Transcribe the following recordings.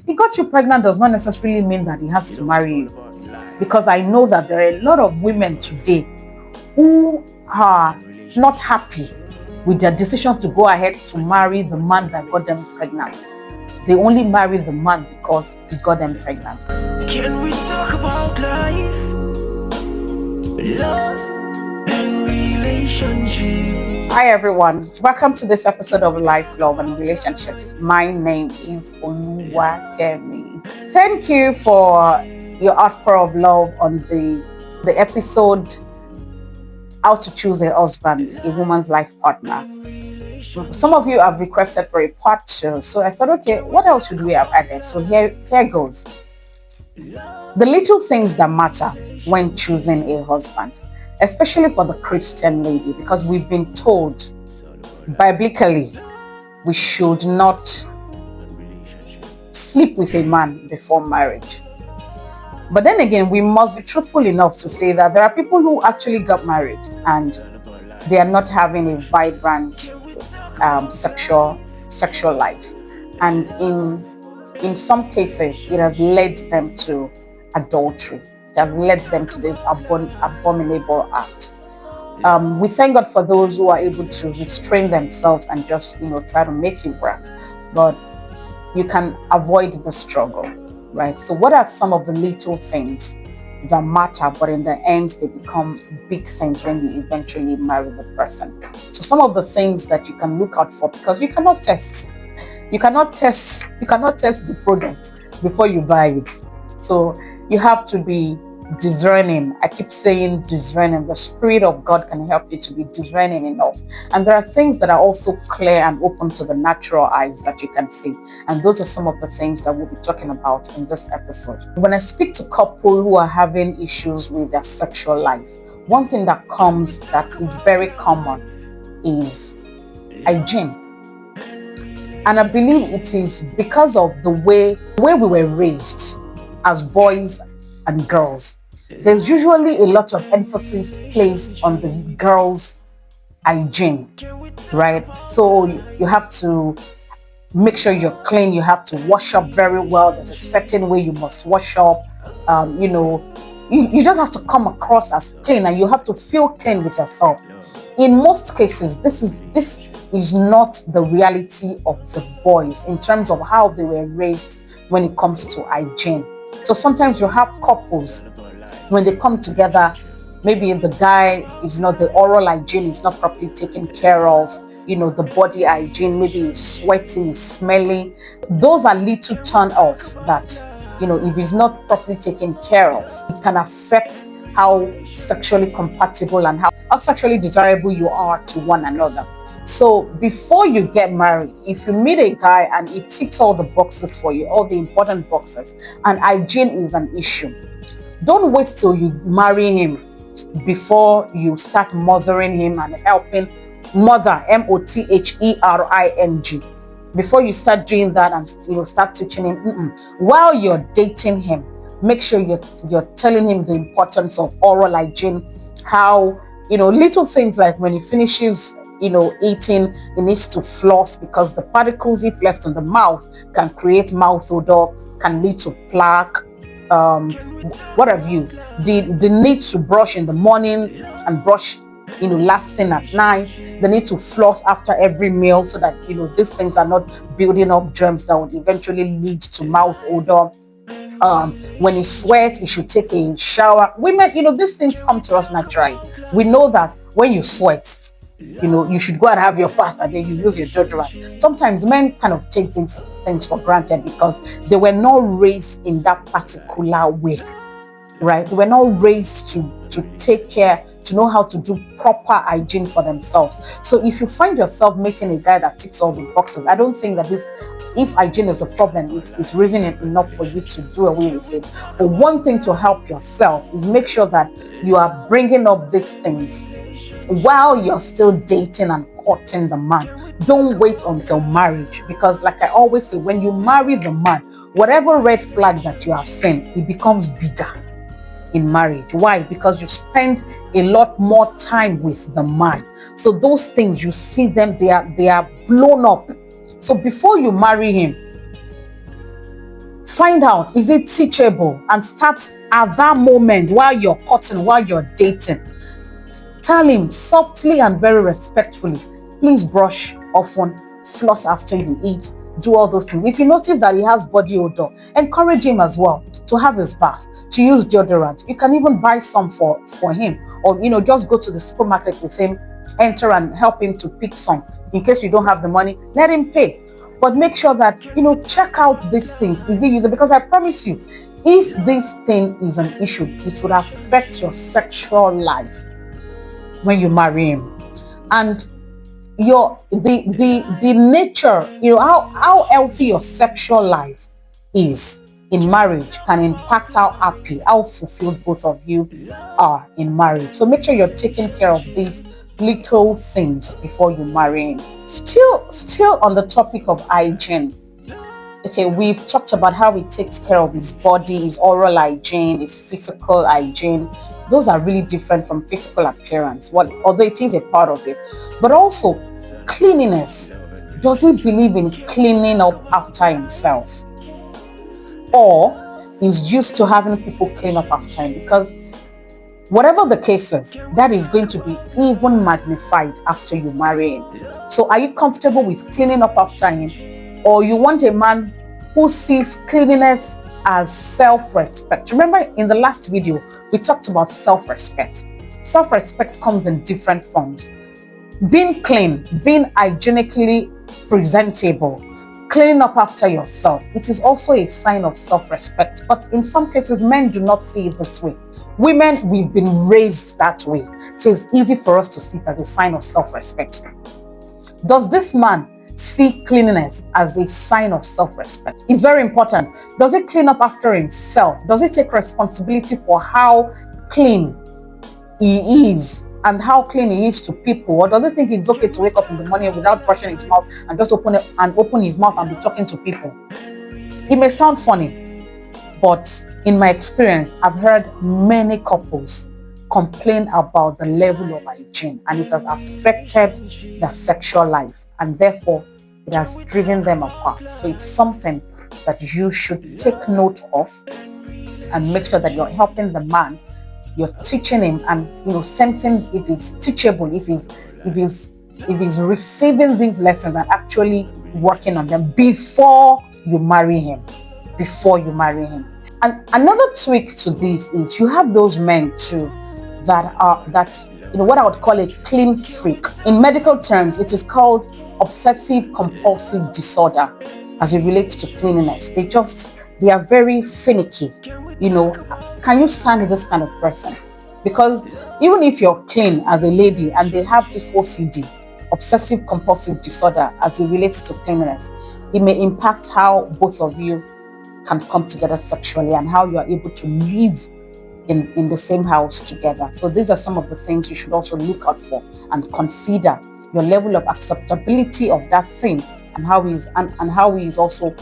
He got you pregnant does not necessarily mean that he has to marry you. Because I know that there are a lot of women today who are not happy with their decision to go ahead to marry the man that got them pregnant. They only marry the man because he got them pregnant. Can we talk about life, love, and relationship? Hi everyone, welcome to this episode of Life, Love and Relationships. My name is Oluwakemi. Thank you for your outpour of love on the episode How to Choose a Husband, a Woman's Life Partner. Some of you have requested for a part 2, so I thought, okay, what else should we have added? So here goes. The little things that matter when choosing a husband, especially for the Christian lady, because we've been told biblically we should not sleep with a man before marriage. But then again, we must be truthful enough to say that there are people who actually got married and they are not having a vibrant sexual life, and in some cases it has led them to adultery. It has led them to this abominable act. We thank God for those who are able to restrain themselves and just try to make it work, but you can avoid the struggle, right? So what are some of the little things that matter, but in the end they become big things when you eventually marry the person? So some of the things that you can look out for, because you cannot test the product before you buy it. So you have to be discerning. I keep saying discerning. The Spirit of God can help you to be discerning enough. And there are things that are also clear and open to the natural eyes that you can see. And those are some of the things that we'll be talking about in this episode. When I speak to couples who are having issues with their sexual life, one thing that is very common is hygiene. And I believe it is because of the way we were raised as boys and girls. There's usually a lot of emphasis placed on the girls' hygiene, right? So you have to make sure you're clean. You have to wash up very well. There's a certain way you must wash up. You just have to come across as clean, and you have to feel clean with yourself. In most cases, this is not the reality of the boys in terms of how they were raised when it comes to hygiene. So sometimes you have couples, when they come together, maybe the guy is not, the oral hygiene is not properly taken care of, the body hygiene, maybe it's sweaty, it's smelly. Those are little turn off that, if it's not properly taken care of, it can affect how sexually compatible and how sexually desirable you are to one another. So before you get married, if you meet a guy and he ticks all the boxes for you, all the important boxes, and hygiene is an issue, don't wait till you marry him before you start mothering him and helping mother, mothering. Before you start doing that and start teaching him, while you're dating him, make sure you're telling him the importance of oral hygiene, how little things like when he finishes eating, he needs to floss, because the particles, if left in the mouth, can create mouth odor, can lead to plaque. What have you? The need to brush in the morning and brush last thing at night. They need to floss after every meal so that these things are not building up germs that would eventually lead to mouth odor. When he sweats, he should take a shower. Women, these things come to us naturally. We know that when you sweat, you should go and have your bath and then you use your deodorant. Sometimes men kind of take these things for granted because they were not raised in that particular way, right? They were not raised to take care, to know how to do proper hygiene for themselves. So if you find yourself meeting a guy that ticks all the boxes, I don't think that if hygiene is a problem, it's reason enough for you to do away with it. But one thing to help yourself is make sure that you are bringing up these things while you're still dating and courting the man. Don't wait until marriage, because like I always say, when you marry the man, whatever red flag that you have seen, it becomes bigger in marriage. Why? Because you spend a lot more time with the man. So those things, you see them, they are blown up. So before you marry him, Find out, is it teachable, and start at that moment while you're courting, while you're dating. Tell him softly and very respectfully, please brush often, floss after you eat, do all those things. If you notice that he has body odor, encourage him as well to have his bath, to use deodorant. You can even buy some for him, or just go to the supermarket with him, enter and help him to pick some. In case you don't have the money, let him pay. But make sure that check out these things. Is he using? Because I promise you, if this thing is an issue, it would affect your sexual life when you marry him. And the nature, how healthy your sexual life is in marriage can impact how happy, how fulfilled both of you are in marriage. So make sure you're taking care of these little things before you marry him. Still on the topic of hygiene. Okay, we've talked about how he takes care of his body, his oral hygiene, his physical hygiene. Those are really different from physical appearance, although it is a part of it. But also, cleanliness. Does he believe in cleaning up after himself? Or is used to having people clean up after him? Because whatever the case is, that is going to be even magnified after you marry him. So are you comfortable with cleaning up after him? Or you want a man who sees cleanliness as self-respect? Remember in the last video, we talked about self-respect. Self-respect comes in different forms. Being clean, being hygienically presentable, cleaning up after yourself, it is also a sign of self-respect. But in some cases, men do not see it this way. Women, we've been raised that way. So it's easy for us to see it as a sign of self-respect. Does this man see cleanliness as a sign of self-respect? It's very important. Does he clean up after himself? Does he take responsibility for how clean he is and how clean he is to people? Or does he think it's okay to wake up in the morning without brushing his mouth and just open his mouth and be talking to people? It may sound funny, but in my experience, I've heard many couples complain about the level of hygiene, and it has affected their sexual life, and therefore it has driven them apart. So it's something that you should take note of and make sure that you're helping the man, you're teaching him, and sensing if he's teachable, if he's receiving these lessons and actually working on them before you marry him. And another tweak to this is you have those men too that what I would call a clean freak. In medical terms, it is called obsessive compulsive disorder as it relates to cleanliness. They are very finicky. Can you stand this kind of person? Because even if you're clean as a lady and they have this OCD, obsessive compulsive disorder, as it relates to cleanliness, it may impact how both of you can come together sexually and how you are able to live in the same house together. So these are some of the things you should also look out for and consider your level of acceptability of that thing, and how he is also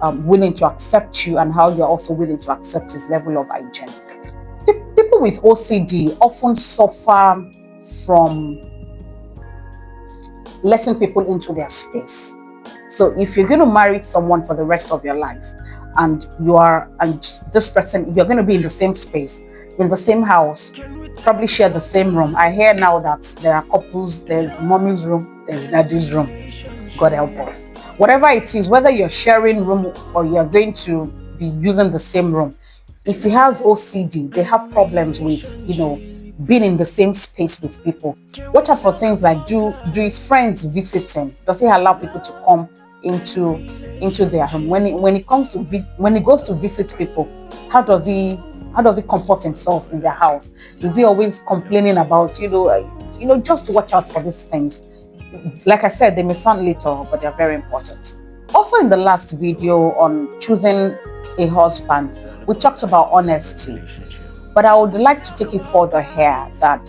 willing to accept you, and how you're also willing to accept his level of hygiene. People with OCD often suffer from letting people into their space. So if you're going to marry someone for the rest of your life, and this person, you're going to be in the same space, in the same house, probably share the same room. I hear now that there are couples, there's mommy's room, there's daddy's room. God help us. Whatever it is, whether you're sharing room or you're going to be using the same room, if he has OCD, they have problems with, being in the same space with people. Watch out for things like, do his friends visit him? Does he allow people to come into their home? When he goes to visit people, how does he comport himself in their house? Is he always complaining about, just watch out for these things. Like I said, they may sound little, but they're very important. Also, in the last video on choosing a husband, we talked about honesty, but I would like to take it further here that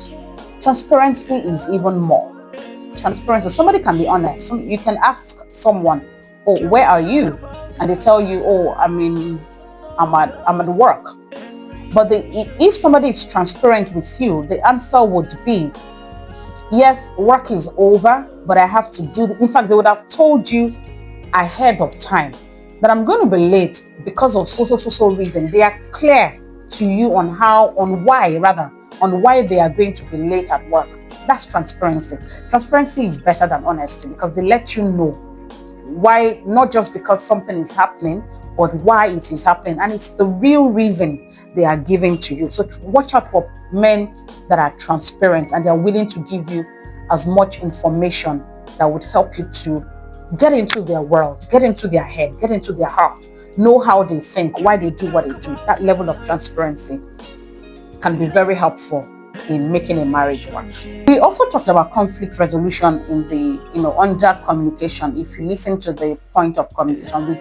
transparency is even more. Transparency. Somebody can be honest. You can ask someone, "Oh, where are you?" and they tell you, "Oh, I'm at work." But if somebody is transparent with you, the answer would be, "Yes, work is over, but I have to do." In fact, they would have told you ahead of time. that I'm going to be late because of so reason. They are clear to you on why they are going to be late at work. That's transparency. Transparency is better than honesty because they let you know why, not just because something is happening, but why it is happening, and it's the real reason they are giving to you. So watch out for men that are transparent and they are willing to give you as much information that would help you to get into their world, get into their head, get into their heart, know how they think, why they do what they do. That level of transparency can be very helpful in making a marriage work. We also talked about conflict resolution in the, under communication. If you listen to the point of communication, we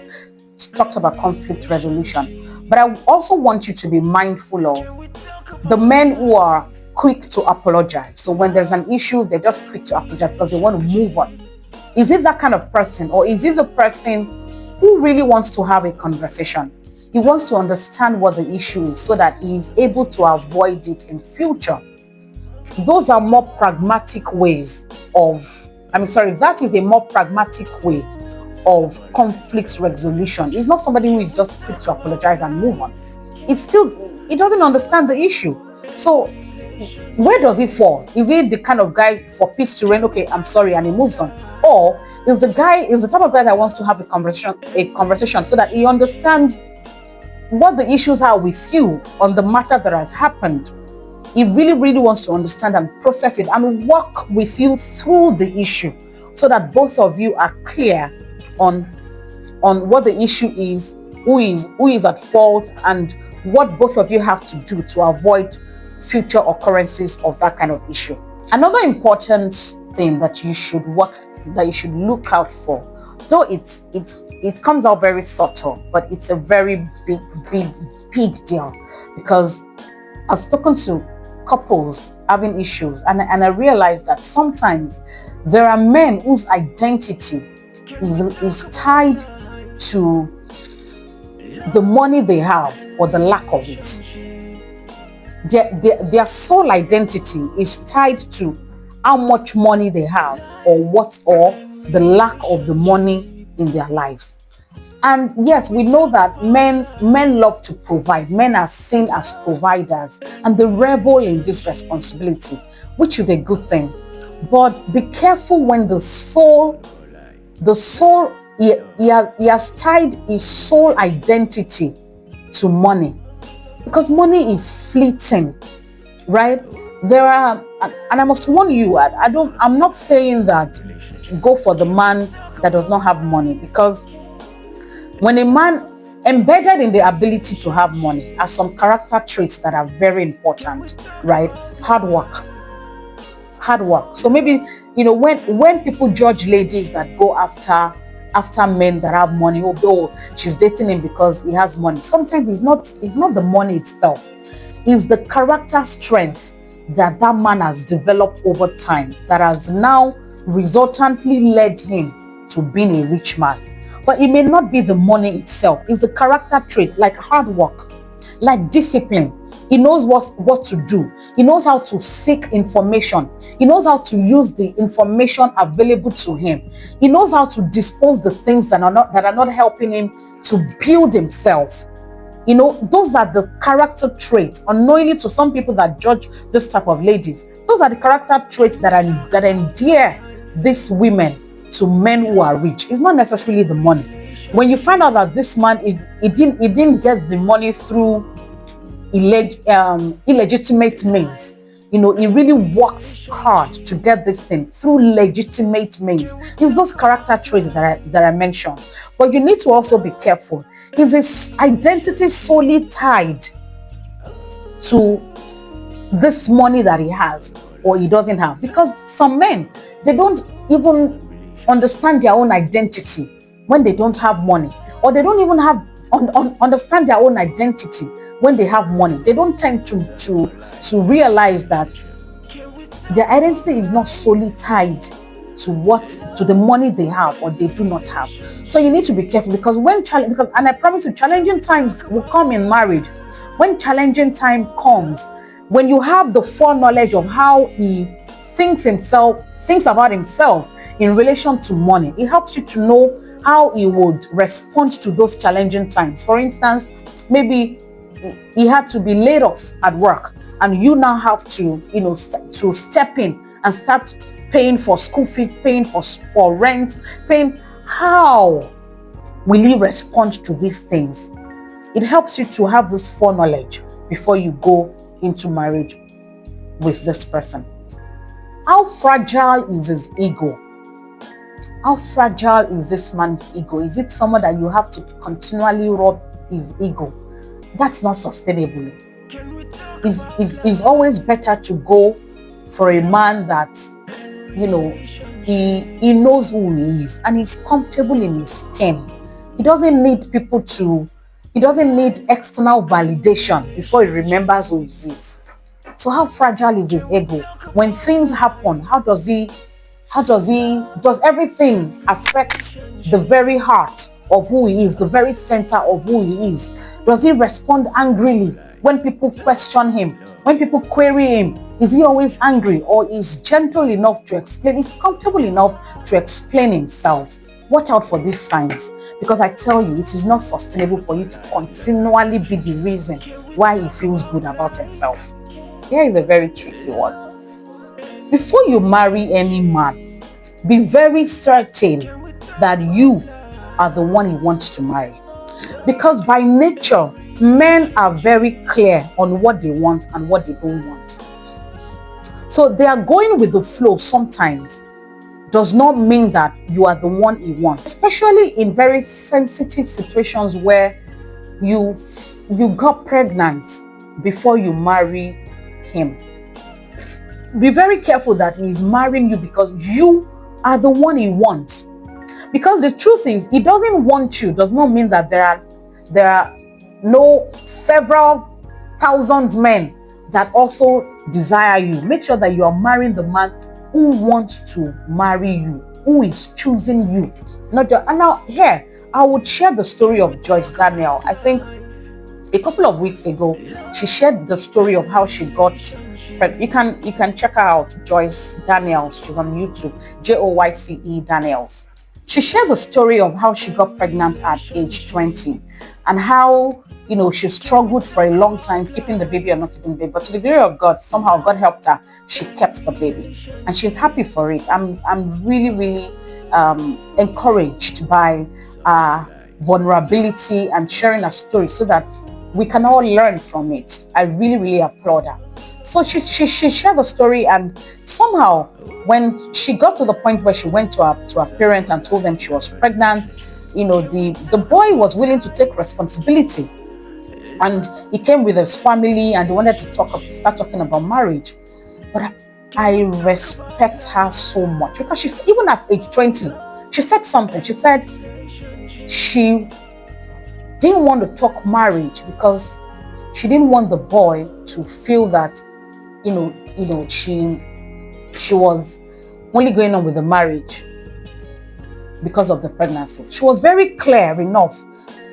talked about conflict resolution. But I also want you to be mindful of the men who are quick to apologize. So when there's an issue, they're just quick to apologize because they want to move on. Is it that kind of person, or is it the person who really wants to have a conversation? He wants to understand what the issue is so that he is able to avoid it in future. Those are more pragmatic ways that is a more pragmatic way of conflict resolution. It's not somebody who is just quick to apologize and move on. He doesn't understand the issue. So where does it fall? Is he the kind of guy for peace to reign? Okay, I'm sorry, and he moves on. Or is the type of guy that wants to have a conversation so that he understands what the issues are with you on the matter that has happened. He really, really wants to understand and process it and work with you through the issue so that both of you are clear on what the issue is, who is at fault, and what both of you have to do to avoid future occurrences of that kind of issue. Another important thing that you should look out for, though it comes out very subtle, but it's a very big deal, because I've spoken to couples having issues, and I realized that sometimes there are men whose identity is tied to the money they have or the lack of it. Their sole identity is tied to how much money they have or the lack of the money in their lives. And yes, we know that men love to provide. Men are seen as providers and they revel in this responsibility, which is a good thing. But be careful when the soul, he has tied his sole identity to money, because money is fleeting, right? There are, and I must warn you, I'm not saying that go for the man that does not have money, because when a man embedded in the ability to have money are some character traits that are very important, right? Hard work. So maybe, when people judge ladies that go after men that have money, although she's dating him because he has money, sometimes it's not the money itself. It's the character strength that man has developed over time that has now resultantly led him to being a rich man. But it may not be the money itself. It's the character trait, like hard work, like discipline. He knows what to do. He knows how to seek information. He knows how to use the information available to him. He knows how to dispose the things that are not helping him to build himself. Those are the character traits, unknowingly to some people that judge this type of ladies. Those are the character traits that endear these women to men who are rich. It's not necessarily the money. When you find out that this man he didn't get the money through illegitimate means, he really works hard to get this thing through legitimate means. It's those character traits that I mentioned. But you need to also be careful. Is his identity solely tied to this money that he has or he doesn't have? Because some men, they don't even understand their own identity when they don't have money, or they don't even understand their own identity when they have money. They don't tend to realize that their identity is not solely tied to the money they have or they do not have. So you need to be careful, because and I promise you, challenging times will come in marriage. When challenging time comes, when you have the foreknowledge of how he thinks about himself in relation to money, it helps you to know how he would respond to those challenging times. For instance, maybe he had to be laid off at work, and you now have to, to step in and start paying for school fees, paying for rent, paying. How will he respond to these things? It helps you to have this foreknowledge before you go into marriage with this person. How fragile is his ego? How fragile is this man's ego? Is it someone that you have to continually rub his ego? That's not sustainable. It's always better to go for a man that, he knows who he is and he's comfortable in his skin. He doesn't need he doesn't need external validation before he remembers who he is. So how fragile is his ego? When things happen, does everything affect the very heart of who he is, the very center of who he is? Does he respond angrily when people question him, when people query him? Is he always angry, or is gentle enough to explain? Is comfortable enough to explain himself? Watch out for these signs, because I tell you, it is not sustainable for you to continually be the reason why he feels good about himself. Here is a very tricky one. Before you marry any man, be very certain that you are the one he wants to marry. Because by nature, men are very clear on what they want and what they don't want. So they are going with the flow sometimes does not mean that you are the one he wants, especially in very sensitive situations where you got pregnant before you marry him. Be very careful that he is marrying you because you are the one he wants. Because the truth is, he doesn't want you does not mean that there are no several thousand men that also desire you. Make sure that you are marrying the man who wants to marry you, who is choosing you. And now here, I would share the story of Joyce Daniel. I think a couple of weeks ago, she shared the story of how she got pregnant. You can check her out, Joyce Daniels. She's on YouTube, Joyce Daniels. She shared the story of how she got pregnant at age 20 and how, she struggled for a long time keeping the baby or not keeping the baby. But to the glory of God, somehow God helped her. She kept the baby and she's happy for it. I'm really, really encouraged by vulnerability and sharing a story so that we can all learn from it. I really, really applaud her. So she shared the story, and somehow when she got to the point where she went to her parents and told them she was pregnant, the boy was willing to take responsibility, and he came with his family and they wanted to start talking about marriage. But I respect her so much because she's, even at age 20, she said something. She said she didn't want to talk marriage because she didn't want the boy to feel that she was only going on with the marriage because of the pregnancy. She was very clear enough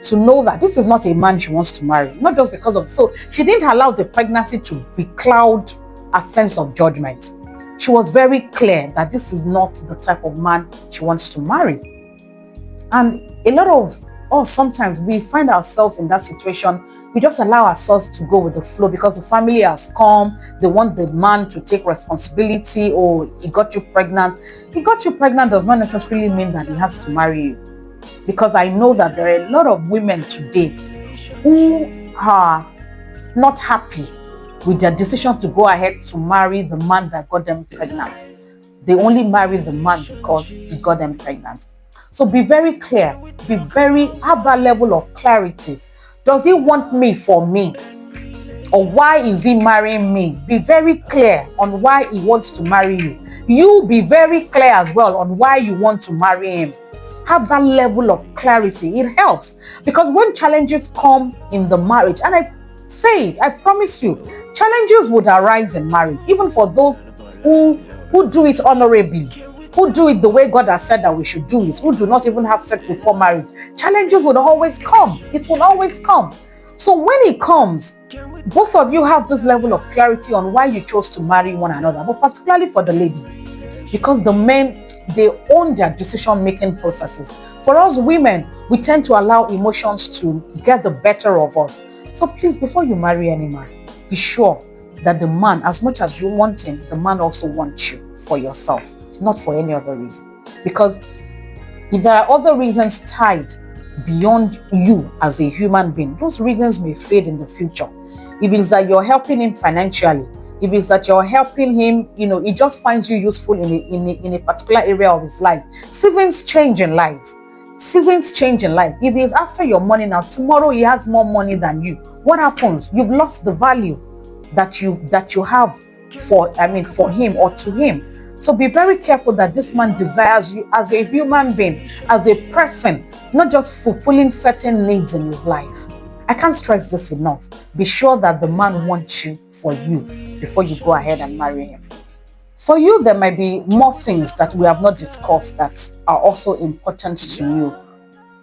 to know that this is not a man she wants to marry, not just because of. So she didn't allow the pregnancy to becloud a sense of judgment. She was very clear that this is not the type of man she wants to marry. And a lot of sometimes we find ourselves in that situation. We just allow ourselves to go with the flow because the family has come. They want the man to take responsibility. Or he got you pregnant. He got you pregnant does not necessarily mean that he has to marry you. Because I know that there are a lot of women today who are not happy with their decision to go ahead to marry the man that got them pregnant. They only marry the man because he got them pregnant. So be very clear, have that level of clarity. Does he want me for me? Or why is he marrying me? Be very clear on why he wants to marry you. You be very clear as well on why you want to marry him. Have that level of clarity. It helps because when challenges come in the marriage, and I say it, I promise you, challenges would arise in marriage, even for those who do it honorably, who do it the way God has said that we should do it, who do not even have sex before marriage. Challenges would always come. It will always come. So when it comes, both of you have this level of clarity on why you chose to marry one another, but particularly for the lady, because the men, they own their decision-making processes. For us women, we tend to allow emotions to get the better of us. So please, before you marry any man, be sure that the man, as much as you want him, the man also wants you for yourself, not for any other reason. Because if there are other reasons tied beyond you as a human being, those reasons may fade in the future. If it's that you're helping him financially, if it's that you're helping him, he just finds you useful in a particular area of his life. Seasons change in life. Seasons change in life. If he's after your money now, tomorrow he has more money than you. What happens? You've lost the value that you have for him or to him. So be very careful that this man desires you as a human being, as a person, not just fulfilling certain needs in his life. I can't stress this enough. Be sure that the man wants you for you before you go ahead and marry him. For you, there might be more things that we have not discussed that are also important to you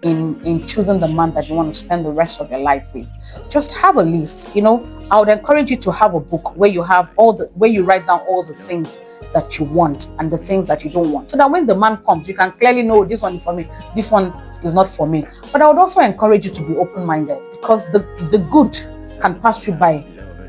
in choosing the man that you want to spend the rest of your life with. Just have a list. I would encourage you to have a book where you write down all the things that you want and the things that you don't want, so that when the man comes, you can clearly know this one is for me, this one is not for me. But I would also encourage you to be open-minded, because the good can pass you by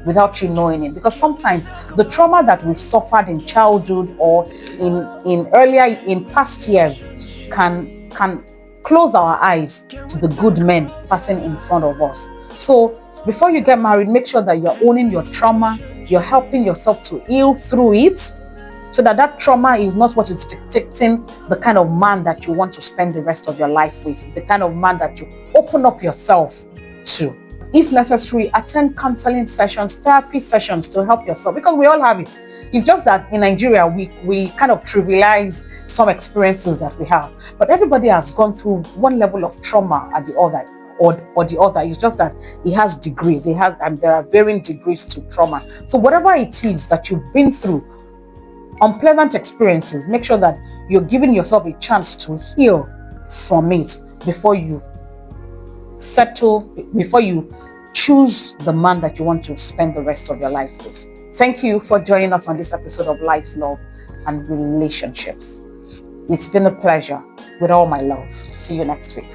without you knowing it. Because sometimes the trauma that we've suffered in childhood or in past years can close our eyes to the good men passing in front of us. So before you get married, make sure that you're owning your trauma, you're helping yourself to heal through it, so that trauma is not what is dictating the kind of man that you want to spend the rest of your life with, the kind of man that you open up yourself to. If necessary, attend counseling sessions, therapy sessions to help yourself, because we all have it. It's just that in Nigeria, we kind of trivialize some experiences that we have. But everybody has gone through one level of trauma at the other, or the other. It's just that it has degrees. There are varying degrees to trauma. So whatever it is that you've been through, unpleasant experiences, make sure that you're giving yourself a chance to heal from it before you choose the man that you want to spend the rest of your life with. Thank you for joining us on this episode of Life, Love, and Relationships. It's been a pleasure. With all my love. See you next week.